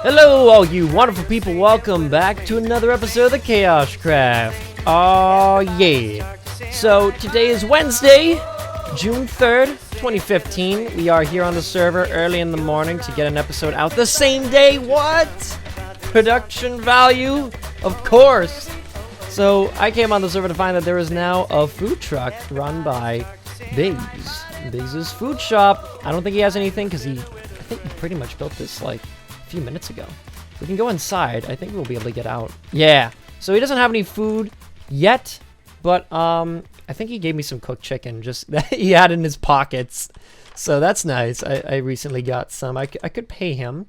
Hello, all you wonderful people. Welcome back to another episode of the KaoshKraft. Oh, yeah. So, today is Wednesday, June 3rd, 2015. We are here on the server early in the morning to get an episode out the same day. What? Production value? Of course. So, I came on the server to find that there is now a food truck run by Biggs. Biggs' food shop. I don't think he has anything because I think he pretty much built this like a few minutes ago. We can go inside. I think we'll be able to get out. Yeah. So he doesn't have any food yet, but I think he gave me some cooked chicken just that he had in his pockets. So that's nice. I recently got some. I could pay him.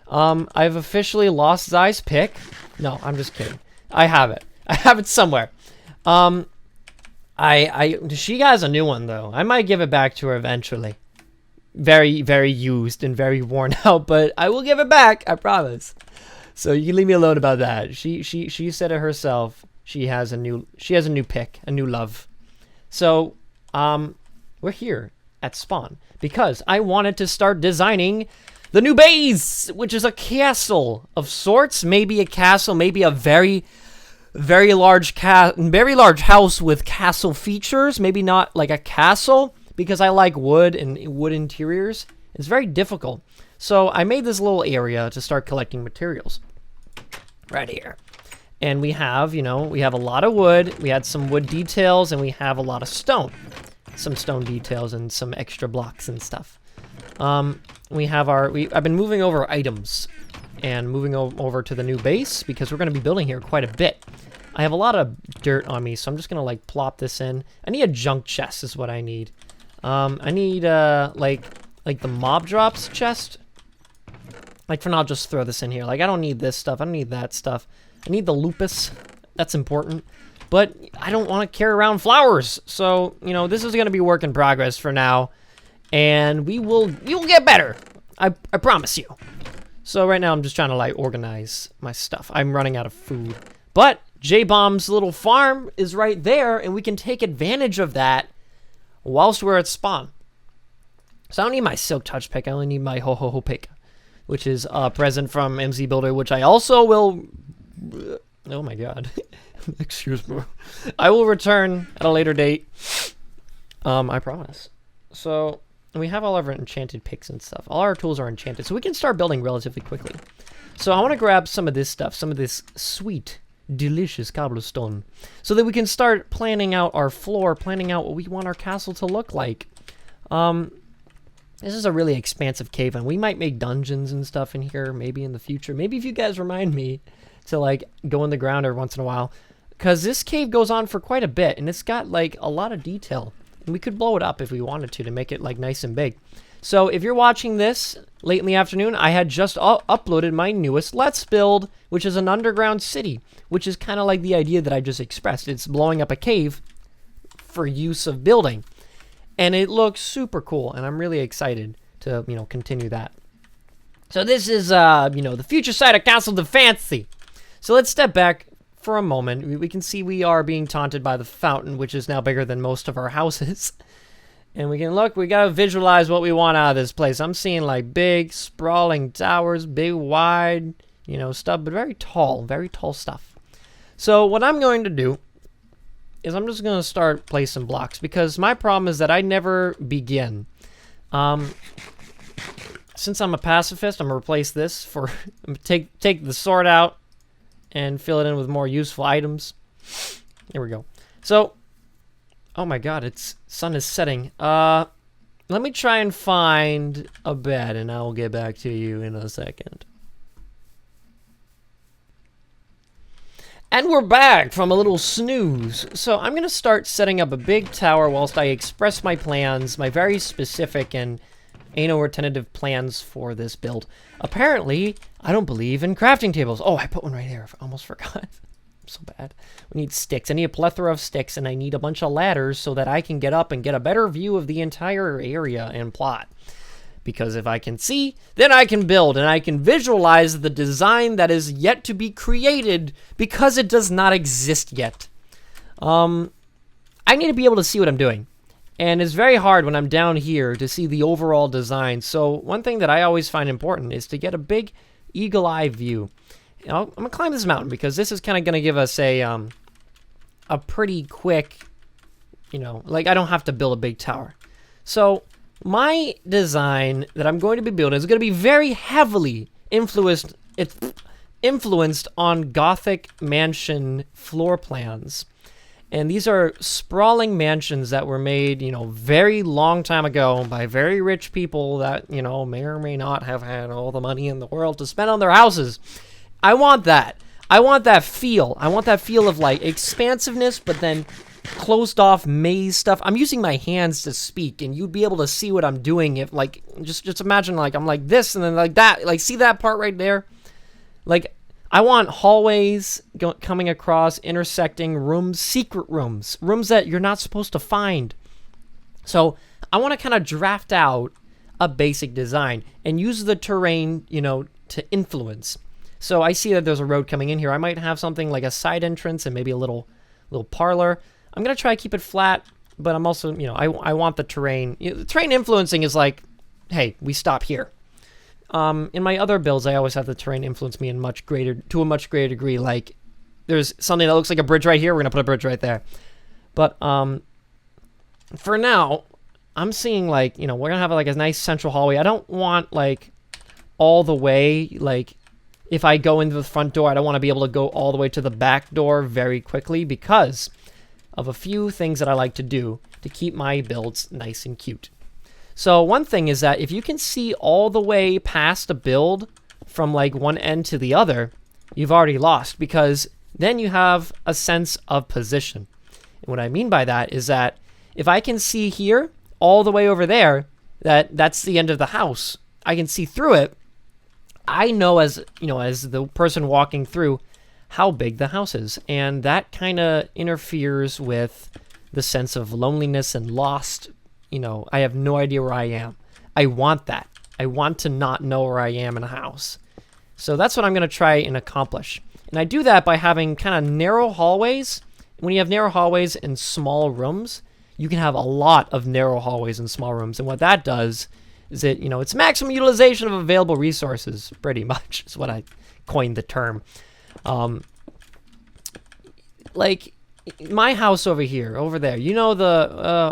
I've officially lost Zai's pick. No, I'm just kidding. I have it. I have it somewhere. She has a new one though. I might give it back to her eventually. Very, very used and very worn out, but I will give it back. I promise. So you can leave me alone about that. She said it herself. She has a new pick, a new love. So we're here at spawn because I wanted to start designing the new base, which is a castle of sorts. Maybe a castle, maybe a very large house with castle features. Maybe not like a castle, because I like wood and wood interiors. It's very difficult. So I made this little area to start collecting materials. Right here. And we have, we have a lot of wood. We had some wood details, and we have a lot of stone. Some stone details and some extra blocks and stuff. We have I've been moving over items and moving over to the new base because we're going to be building here quite a bit. I have a lot of dirt on me, so I'm just going to like plop this in. I need a junk chest is what I need. I need like the mob drops chest. Like for now, I'll just throw this in here. Like I don't need this stuff. I don't need that stuff. I need the lupus. That's important. But I don't want to carry around flowers. So, this is going to be work in progress for now. And we will get better. I promise you. So right now I'm just trying to like organize my stuff. I'm running out of food. But J-Bomb's little farm is right there, and we can take advantage of that whilst we're at spawn. So I don't need my Silk Touch pick. I only need my Ho Ho Ho pick, which is a present from MZ Builder, which I also will... Oh my god. Excuse me. I will return at a later date. I promise. So we have all of our enchanted picks and stuff. All our tools are enchanted, so we can start building relatively quickly. So I want to grab some of this stuff, some of this sweet, delicious cobblestone, so that we can start planning out our floor, planning out what we want our castle to look like. This is a really expansive cave, and we might make dungeons and stuff in here maybe in the future. Maybe if you guys remind me to like go in the ground every once in a while, because this cave goes on for quite a bit, and it's got like a lot of detail, and we could blow it up if we wanted to make it like nice and big. So if you're watching this late in the afternoon, I had just uploaded my newest Let's Build, which is an underground city, which is kind of like the idea that I just expressed. It's blowing up a cave for use of building. And it looks super cool, and I'm really excited to, continue that. So this is, the future side of Castle de Fancy. So let's step back for a moment. We can see we are being taunted by the fountain, which is now bigger than most of our houses. And we can look, we gotta visualize what we want out of this place. I'm seeing like big, sprawling towers, big, wide, stuff, but very tall stuff. So what I'm going to do is I'm just going to start placing blocks, because my problem is that I never begin. Since I'm a pacifist, I'm going to replace this for, take the sword out and fill it in with more useful items. There we go. So, oh my god, sun is setting. Let me try and find a bed, and I'll get back to you in a second. And we're back from a little snooze. So I'm going to start setting up a big tower whilst I express my plans, my very specific and tentative plans for this build. Apparently, I don't believe in crafting tables. Oh, I put one right there. I almost forgot. I'm so bad. We need sticks. I need a plethora of sticks, and I need a bunch of ladders so that I can get up and get a better view of the entire area and plot. Because if I can see, then I can build, and I can visualize the design that is yet to be created because it does not exist yet. I need to be able to see what I'm doing. And it's very hard when I'm down here to see the overall design. So one thing that I always find important is to get a big eagle eye view. And I'm gonna climb this mountain because this is kind of gonna give us a pretty quick, you know, like I don't have to build a big tower. So my design that I'm going to be building is going to be very heavily influenced on Gothic mansion floor plans. And these are sprawling mansions that were made, you know, very long time ago by very rich people that, you know, may or may not have had all the money in the world to spend on their houses. I want that. I want that feel. I want that feel of like expansiveness, but then closed off maze stuff. I'm using my hands to speak, and you'd be able to see what I'm doing if like just imagine like I'm like this and then like that. Like see that part right there? Like I want hallways coming across, intersecting rooms, secret rooms that you're not supposed to find. So I want to kind of draft out a basic design and use the terrain, you know, to influence. So I see that there's a road coming in here. I might have something like a side entrance and maybe a little parlor. I'm going to try to keep it flat, but I'm also, you know, I want the terrain. You know, the terrain influencing is like, hey, we stop here. In my other builds, I always have the terrain influence me to a much greater degree. Like, there's something that looks like a bridge right here. We're going to put a bridge right there. But for now, I'm seeing, like, you know, we're going to have, like, a nice central hallway. I don't want, like, all the way, like, if I go into the front door, I don't want to be able to go all the way to the back door very quickly because of a few things that I like to do to keep my builds nice and cute. So one thing is that if you can see all the way past a build from like one end to the other, you've already lost because then you have a sense of position. And what I mean by that is that if I can see here all the way over there, that's the end of the house, I can see through it. I know as, you know, as the person walking through how big the house is, and that kind of interferes with the sense of loneliness and lost. You know, I have no idea where I am. I want that. I want to not know where I am in a house. So that's what I'm going to try and accomplish. And I do that by having kind of narrow hallways. When you have narrow hallways and small rooms, you can have a lot of narrow hallways and small rooms. And what that does is it, you know, it's maximum utilization of available resources, pretty much, is what I coined the term. Like my house over here, over there, you know,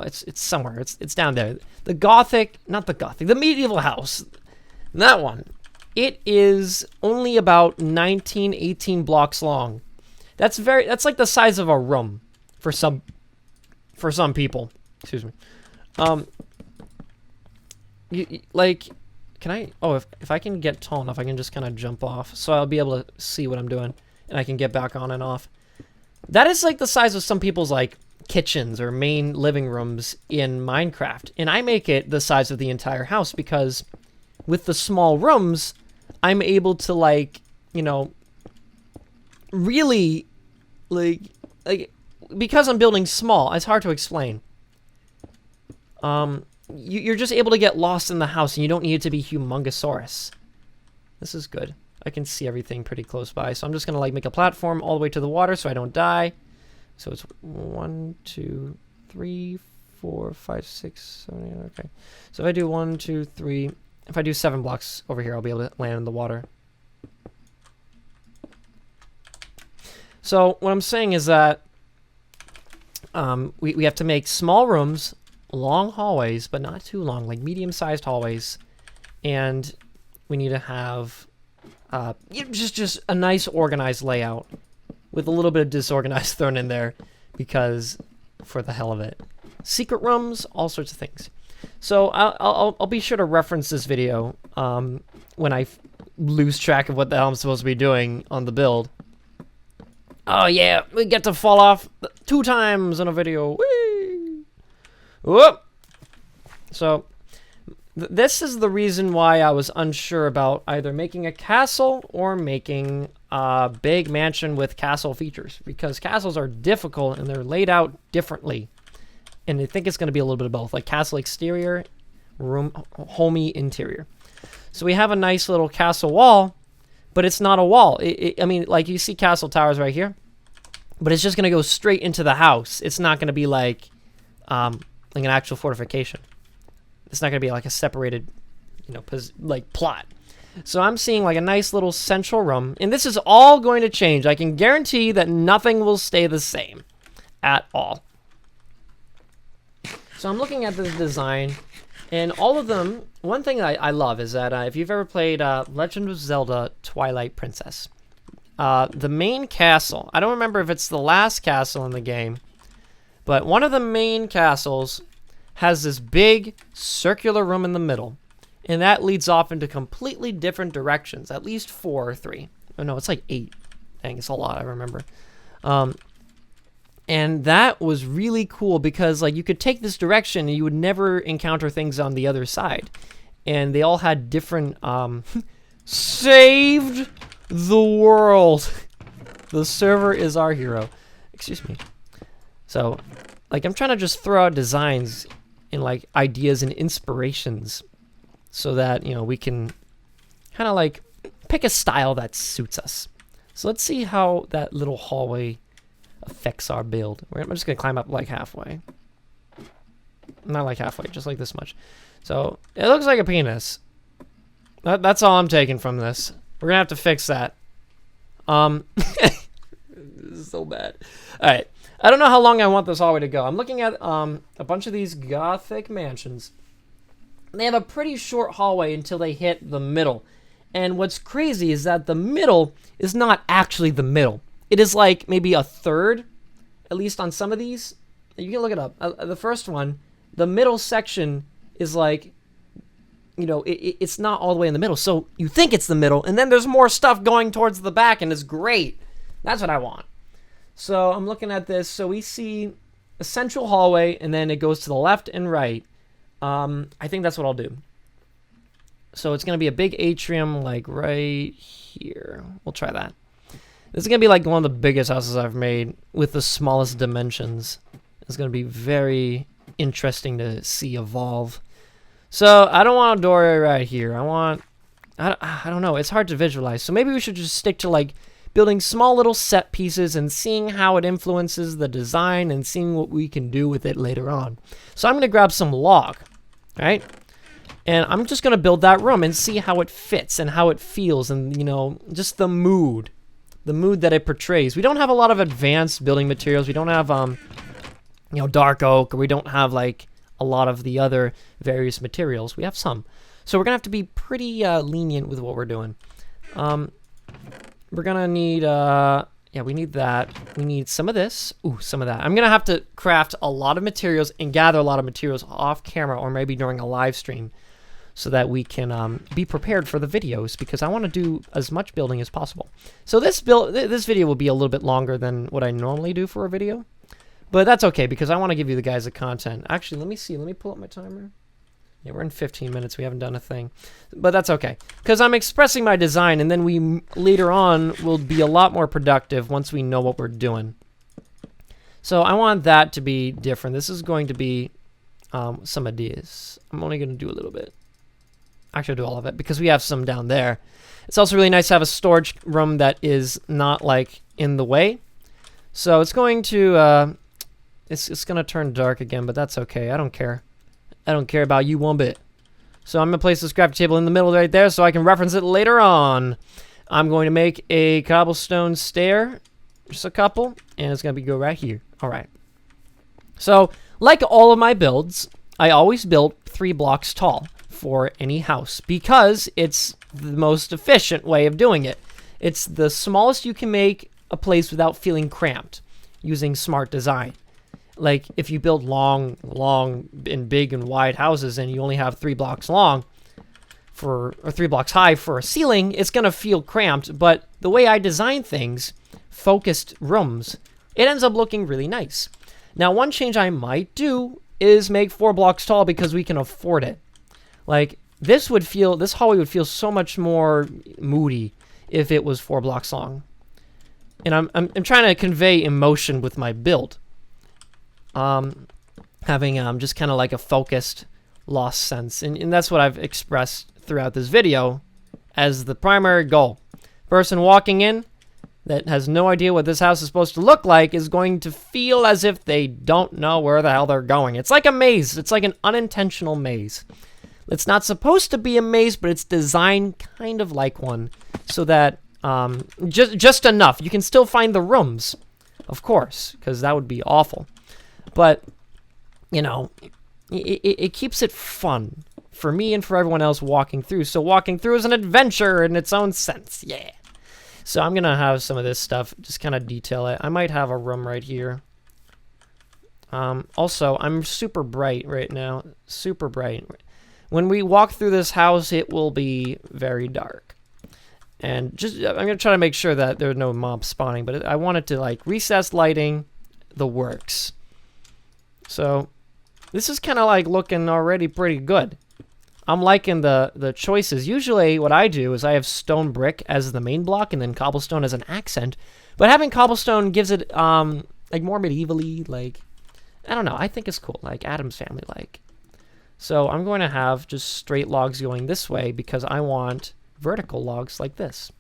it's somewhere, it's down there. The Gothic, not the Gothic, the medieval house, that one. It is only about 19, 18 blocks long. That's like the size of a room for some people. Excuse me. Like, can I? Oh, if I can get tall enough, I can just kind of jump off, so I'll be able to see what I'm doing, and I can get back on and off. That is like the size of some people's like kitchens or main living rooms in Minecraft, and I make it the size of the entire house because with the small rooms, I'm able to like, you know, really like because I'm building small. It's hard to explain. You're just able to get lost in the house, and you don't need it to be humongosaurus. This is good. I can see everything pretty close by, so I'm just gonna like make a platform all the way to the water so I don't die. So it's 1, 2, 3, 4, 5, 6, 7, 8. Okay. So if I do 1, 2, 3, if I do 7 blocks over here, I'll be able to land in the water. So what I'm saying is that we have to make small rooms, long hallways, but not too long, like medium-sized hallways, and we need to have just a nice organized layout with a little bit of disorganized thrown in there because for the hell of it. Secret rooms, all sorts of things. So I'll be sure to reference this video when I lose track of what the hell I'm supposed to be doing on the build. Oh yeah, we get to fall off 2 times in a video. Whee! Whoop! So this is the reason why I was unsure about either making a castle or making a big mansion with castle features, because castles are difficult and they're laid out differently. And I think it's going to be a little bit of both, like castle exterior, homey interior. So we have a nice little castle wall, but it's not a wall. I mean, like you see castle towers right here, but it's just going to go straight into the house. It's not going to be like like an actual fortification. It's not gonna be like a separated, you know, like plot. So I'm seeing like a nice little central room, and this is all going to change. I can guarantee that nothing will stay the same at all. So I'm looking at this design, and all of them, one thing I love is that if you've ever played Legend of Zelda Twilight Princess, the main castle, I don't remember if it's the last castle in the game, but one of the main castles has this big circular room in the middle, and that leads off into completely different directions, at least 4 or 3. Oh no, it's like 8. Dang, it's a lot, I remember. And that was really cool because like you could take this direction and you would never encounter things on the other side. And they all had different, saved the world. The server is our hero. Excuse me. So, like, I'm trying to just throw out designs and like ideas and inspirations so that, you know, we can kind of like pick a style that suits us. So let's see how that little hallway affects our build. I'm just gonna climb up like halfway. Not like halfway, just like this much. So it looks like a penis. That's all I'm taking from this. We're gonna have to fix that. This is so bad. All right, I don't know how long I want this hallway to go. I'm looking at a bunch of these gothic mansions. They have a pretty short hallway until they hit the middle. And what's crazy is that the middle is not actually the middle. It is like maybe a third, at least on some of these. You can look it up. The first one, the middle section is like, you know, it's not all the way in the middle. So you think it's the middle, and then there's more stuff going towards the back, and it's great. That's what I want. So I'm looking at this. So we see a central hallway, and then it goes to the left and right. I think that's what I'll do. So it's going to be a big atrium, like right here. We'll try that. This is going to be like one of the biggest houses I've made with the smallest dimensions. It's going to be very interesting to see evolve. So I don't want a door right here. I don't know. It's hard to visualize. So maybe we should just stick to like building small little set pieces and seeing how it influences the design and seeing what we can do with it later on. So I'm going to grab some log, right? And I'm just going to build that room and see how it fits and how it feels and, you know, just the mood that it portrays. We don't have a lot of advanced building materials. We don't have, you know, dark oak, or we don't have, like, a lot of the other various materials. We have some. So we're going to have to be pretty lenient with what we're doing. We're going to need, yeah, we need that. We need some of this. Ooh, some of that. I'm going to have to craft a lot of materials and gather a lot of materials off camera or maybe during a live stream, so that we can be prepared for the videos, because I want to do as much building as possible. So this video will be a little bit longer than what I normally do for a video, but that's okay because I want to give you the guys the content. Actually, let me see. Let me pull up my timer. Yeah, we're in 15 minutes. We haven't done a thing, but that's okay because I'm expressing my design, and then we later on will be a lot more productive once we know what we're doing. So I want that to be different. This is going to be some ideas. I'm only going to do a little bit. Actually, I'll do all of it because we have some down there. It's also really nice to have a storage room that is not like in the way. So it's going to it's going to turn dark again, but that's okay. I don't care. I don't care about you one bit. So I'm going to place this crafting table in the middle right there so I can reference it later on. I'm going to make a cobblestone stair, just a couple, and it's going to go right here. All right. So like all of my builds, I always build 3 blocks tall for any house because it's the most efficient way of doing it. It's the smallest you can make a place without feeling cramped using smart design. Like if you build long and big and wide houses and you only have 3 blocks long or 3 blocks high for a ceiling, it's going to feel cramped. But the way I design things, focused rooms, it ends up looking really nice. Now, one change I might do is make 4 blocks tall because we can afford it. Like this hallway would feel so much more moody if it was 4 blocks long. And I'm trying to convey emotion with my build. Having just kind of like a focused, lost sense. And that's what I've expressed throughout this video as the primary goal. Person walking in, that has no idea what this house is supposed to look like is going to feel as if they don't know where the hell they're going. It's like a maze. It's like an unintentional maze. It's not supposed to be a maze, but it's designed kind of like one, so that just enough. You can still find the rooms, of course, because that would be awful. But, you know, it keeps it fun for me and for everyone else walking through. So walking through is an adventure in its own sense. Yeah. So I'm going to have some of this stuff, just kind of detail it. I might have a room right here. Also, I'm super bright right now. Super bright. When we walk through this house, it will be very dark. And just, I'm going to try to make sure that there are no mobs spawning, but I want it to, like, recessed lighting, the works. So, this is kind of, like, looking already pretty good. I'm liking the choices. Usually, what I do is I have stone brick as the main block, and then cobblestone as an accent. But having cobblestone gives it, like, more medievally, like, I don't know, I think it's cool, like, Adam's Family, like. So, I'm going to have just straight logs going this way, because I want vertical logs like this.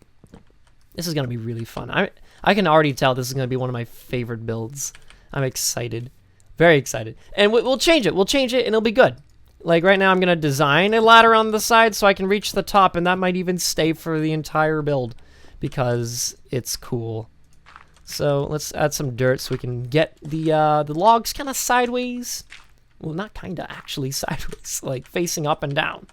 This is going to be really fun. I can already tell this is going to be one of my favorite builds. I'm excited. Very excited. And we'll change it. We'll change it and it'll be good. Like right now I'm going to design a ladder on the side so I can reach the top, and that might even stay for the entire build because it's cool. So let's add some dirt so we can get the logs kind of sideways. Well, not kind of, actually sideways, like facing up and down.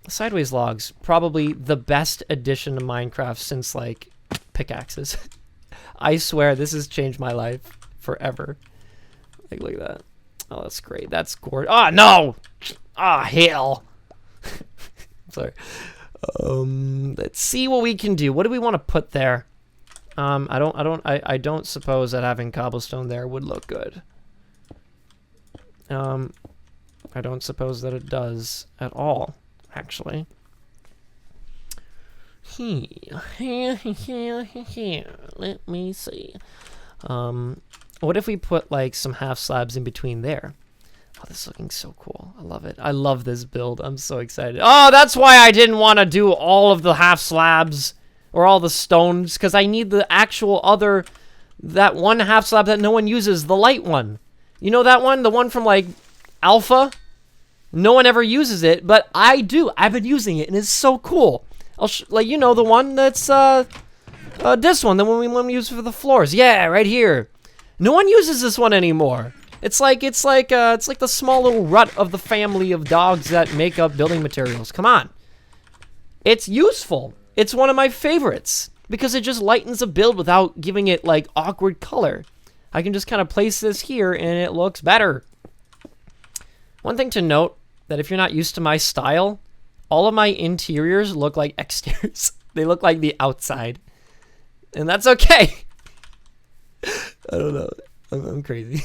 Sideways logs, probably the best addition to Minecraft since, like, pickaxes. I swear, this has changed my life forever. Like, look at that. Oh, that's great. That's gorgeous. Oh, no! Ah, hell! Sorry. Let's see what we can do. What do we want to put there? I don't suppose that having cobblestone there would look good. I don't suppose that it does at all, actually. Let me see. What if we put like some half slabs in between there? Oh, this is looking so cool. I love it. I love this build. I'm so excited. Oh, that's why I didn't want to do all of the half slabs or all the stones, because I need the actual other, that one half slab that no one uses, the light one. You know that one? The one from like Alpha? No one ever uses it, but I do. I've been using it, and it's so cool. Like, you know, the one that's, this one, the one we use for the floors. Yeah, right here. No one uses this one anymore. It's like the small little rut of the family of dogs that make up building materials. Come on. It's useful. It's one of my favorites, because it just lightens a build without giving it, like, awkward color. I can just kind of place this here, and it looks better. One thing to note, that if you're not used to my style, all of my interiors look like exteriors. They look like the outside. And that's okay. I don't know. I'm crazy.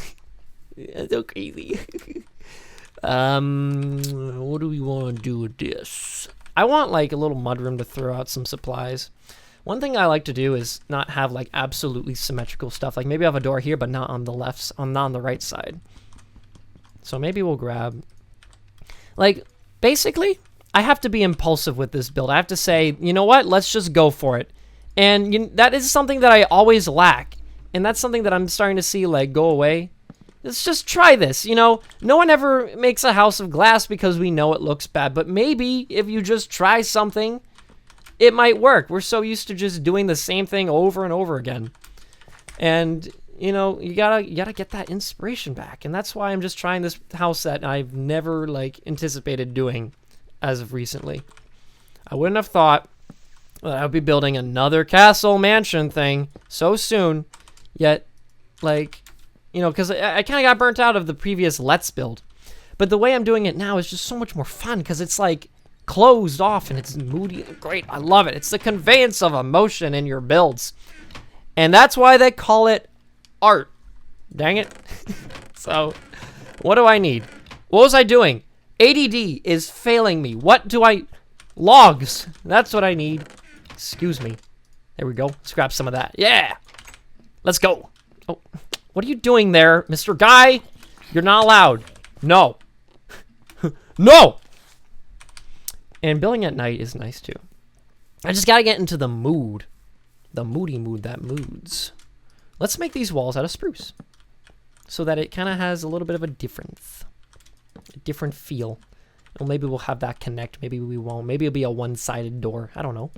I'm so crazy. What do we want to do with this? I want like a little mudroom to throw out some supplies. One thing I like to do is not have like absolutely symmetrical stuff. Like maybe I have a door here, but not on the left, not on the right side. So maybe we'll grab, like, basically, I have to be impulsive with this build. I have to say, you know what? Let's just go for it. And that is something that I always lack. And that's something that I'm starting to see, like, go away. Let's just try this, you know? No one ever makes a house of glass because we know it looks bad. But maybe if you just try something, it might work. We're so used to just doing the same thing over and over again. And, you know, you gotta get that inspiration back. And that's why I'm just trying this house that I've never, like, anticipated doing as of recently. I wouldn't have thought that I would be building another castle mansion thing so soon. Yet, like, you know, because I kind of got burnt out of the previous Let's build. But the way I'm doing it now is just so much more fun, because it's, like, closed off and it's moody and great. I love it. It's the conveyance of emotion in your builds. And that's why they call it art. Dang it. So, what do I need? What was I doing? ADD is failing me. What do I... Logs. That's what I need. Excuse me. There we go. Let's grab some of that. Yeah. Let's go. Oh, what are you doing there, Mr. Guy? You're not allowed. No. No! And building at night is nice, too. I just gotta get into the mood The moody mood that moods. Let's make these walls out of spruce so that it kind of has a little bit of a difference. A different feel. Well, maybe we'll have that connect. Maybe we won't. Maybe it'll be a one-sided door. I don't know.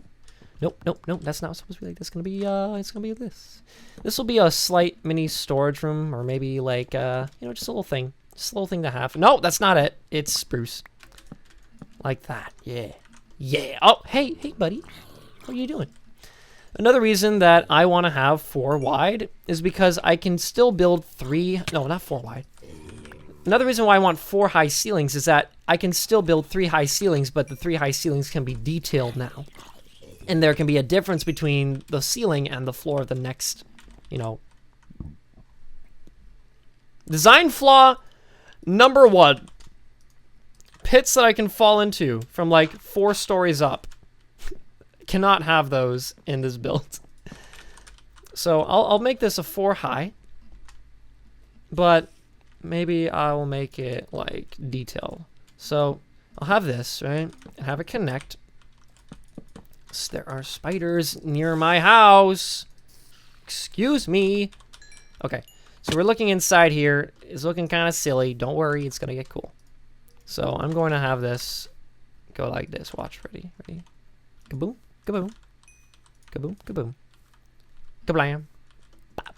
Nope, nope, nope. That's not supposed to be like this. It's gonna be this. This will be a slight mini storage room, or maybe like you know, just a little thing. Just a little thing to have. No, that's not it. It's spruce. Like that. Yeah. Yeah. Oh, hey, hey, buddy. What are you doing? Another reason that I want to have 4 wide is because I can still build 3. No, not 4 wide. Another reason why I want 4 high ceilings is that I can still build 3 high ceilings, but the 3 high ceilings can be detailed now. And there can be a difference between the ceiling and the floor of the next, you know. Design flaw number 1. Pits that I can fall into from like 4 stories up. Cannot have those in this build. So I'll make this a 4 high. But maybe I will make it like detail. So I'll have this, right? Have it connect. So there are spiders near my house. Excuse me. Okay, so we're looking inside here. It's looking kind of silly. Don't worry, it's gonna get cool. So I'm going to have this go like this. Watch, ready, ready. Kaboom, kaboom, kaboom, kaboom, kablam. Pop.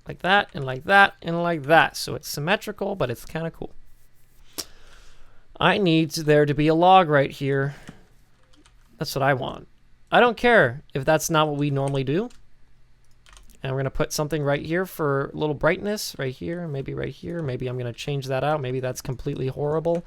Like that, and like that, and like that. So it's symmetrical, but it's kind of cool. I need there to be a log right here. That's what I want. I don't care if that's not what we normally do. And we're going to put something right here for a little brightness. Right here, maybe right here. Maybe I'm going to change that out. Maybe that's completely horrible.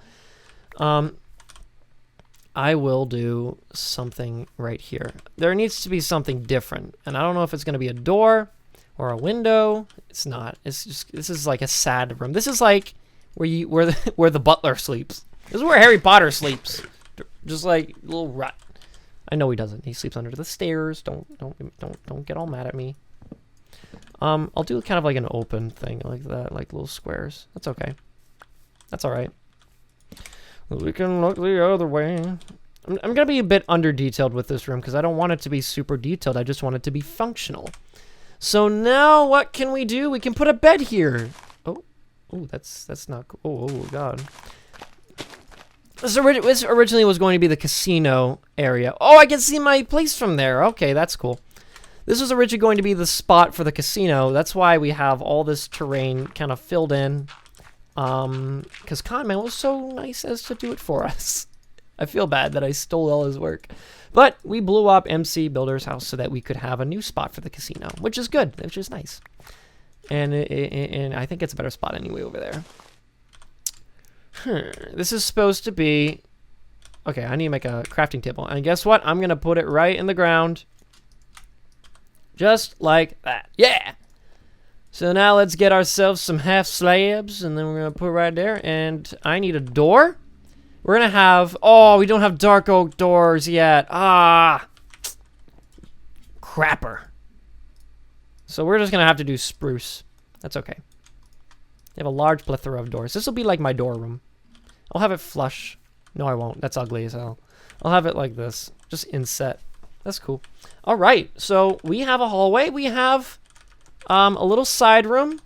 I will do something right here. There needs to be something different. And I don't know if it's going to be a door or a window. It's not. It's just, this is like a sad room. This is like where the butler sleeps. This is where Harry Potter sleeps. Just like a little rat. I know he doesn't. He sleeps under the stairs. Don't get all mad at me. I'll do kind of like an open thing like that, like little squares. That's okay. That's all right. We can look the other way. I'm gonna be a bit under detailed with this room because I don't want it to be super detailed. I just want it to be functional. So now what can we do? We can put a bed here. Oh, that's not cool. Oh God. This originally was going to be the casino area. Oh, I can see my place from there. Okay, that's cool. This was originally going to be the spot for the casino. That's why we have all this terrain kind of filled in. Because Conman was so nice as to do it for us. I feel bad that I stole all his work. But we blew up MC Builder's house so that we could have a new spot for the casino, which is good, which is nice. And I think it's a better spot anyway over there. This is supposed to be... Okay, I need to make a crafting table. And guess what? I'm going to put it right in the ground. Just like that. Yeah! So now let's get ourselves some half slabs. And then we're going to put it right there. And I need a door. We're going to have... Oh, we don't have dark oak doors yet. Ah! Crapper. So we're just going to have to do spruce. That's okay. They have a large plethora of doors. This will be like my door room. I'll have it flush. No, I won't. That's ugly as hell. I'll have it like this. Just inset. That's cool. All right. So we have a hallway. We have a little side room.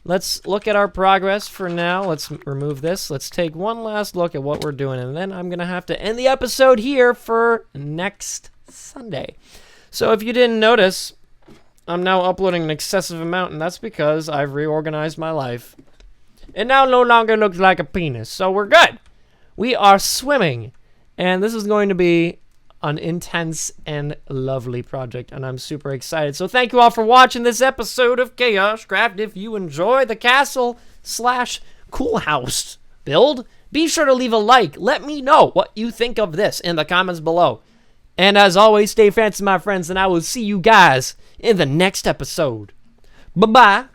Let's look at our progress for now. Let's remove this. Let's take one last look at what we're doing. And then I'm going to have to end the episode here for next Sunday. So if you didn't notice, I'm now uploading an excessive amount. And that's because I've reorganized my life. It now no longer looks like a penis. So we're good. We are swimming. And this is going to be an intense and lovely project. And I'm super excited. So thank you all for watching this episode of KaoshKraft. If you enjoy the castle/cool house build, be sure to leave a like. Let me know what you think of this in the comments below. And as always, stay fancy, my friends. And I will see you guys in the next episode. Bye-bye.